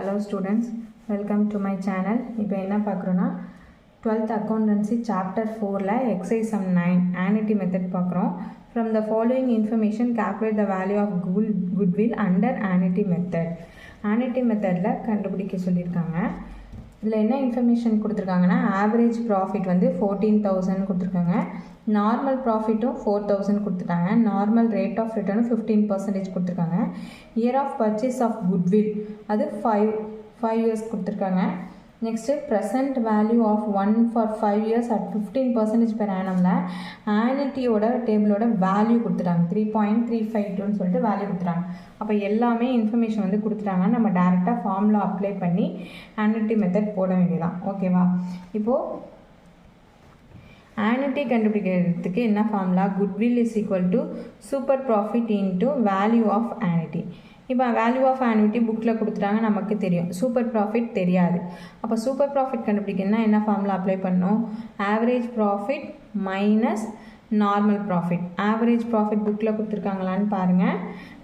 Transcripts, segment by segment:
Hello students, welcome to my channel. இப்போ என்ன பார்க்குறோன்னா 12th accountancy chapter 4ல exercise sum 9 annuity method பார்க்குறோம். From the following information calculate the value of goodwill under annuity method. Annuity methodல கண்டுபிடிக்க சொல்லியிருக்காங்க. இதில் என்ன information கொடுத்துருக்காங்கன்னா average profit வந்து 14,000 கொடுத்துருக்காங்க, நார்மல் ப்ராஃபிட்டும் 4,000 கொடுத்துட்டாங்க, நார்மல் ரேட் ஆஃப் ரிட்டர்னும் 15% கொடுத்துருக்காங்க, year of purchase of goodwill அது 5 இயர்ஸ் கொடுத்துருக்காங்க. Next present value of 1 for 5 years at 15% per annumல ஆனிட்டியோட டேபிளோட வேல்யூ கொடுத்துட்டாங்க 3.352 சொல்லிட்டு வேல்யூ கொடுத்துட்டாங்க. அப்போ எல்லாமே இன்ஃபர்மேஷன் வந்து கொடுத்துட்டாங்க. நம்ம டேரெக்டாக ஃபார்முலா அப்ளை பண்ணி ஆனிட்டி மெத்தட் போட வேண்டியதான். ஓகேவா? இப்போது ஆனிட்டி கண்டுபிடிக்கிறதுக்கு என்ன formula? Goodwill is equal to super profit into value of annuity. இப்போ வேல்யூ ஆஃப் ஆனிட்டி புக்கில் கொடுத்துட்டாங்க, நமக்கு தெரியும். சூப்பர் ப்ராஃபிட் தெரியாது. அப்போ சூப்பர் ப்ராஃபிட் கண்டுபிடிக்கணும்னா என்ன ஃபார்முலா அப்ளை பண்ணணும்? Average profit minus normal profit. Average profit புக்கில் கொடுத்துருக்காங்களான்னு பாருங்கள்.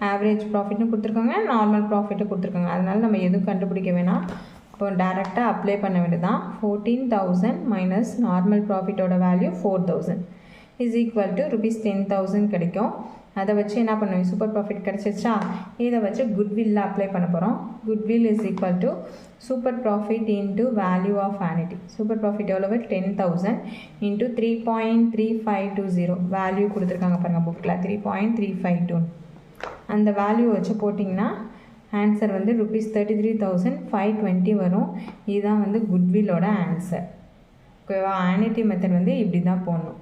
ஆவரேஜ் ப்ராஃபிட்னு கொடுத்துருக்காங்க, நார்மல் ப்ராஃபிட்டும் கொடுத்துருக்காங்க. அதனால நம்ம எதுவும் கண்டுபிடிக்க வேணாம். இப்போ டேரெக்டாக அப்ளை பண்ண வேண்டியதான். 14,000 மைனஸ் நார்மல் ப்ராஃபிட்டோட வேல்யூ 4,000 இஸ் ஈக்குவல் டு ₹10,000 கிடைக்கும். அதை வச்சு என்ன பண்ணுவோம்? சூப்பர் ப்ராஃபிட் கிடச்சிச்சா, இதை வச்சு குட்வில்ல அப்ளை பண்ண போகிறோம். Goodwill is equal to super profit into value of annuity. Super profit எவ்வளவு? 10,000 இன்ட்டு 3.3520 வேல்யூ கொடுத்துருக்காங்க பாருங்கள் புக்கில் 3.352. அந்த வேல்யூ வச்சு போட்டிங்கன்னா ஆன்சர் வந்து ₹33,520 வரும். இதுதான் வந்து குட்வில்லோட ஆன்சர். ஓகேவா? ஆனிட்டி மெத்தட் வந்து இப்படி தான் போடணும்.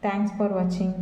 தேங்க்ஸ் ஃபார் வாட்சிங்.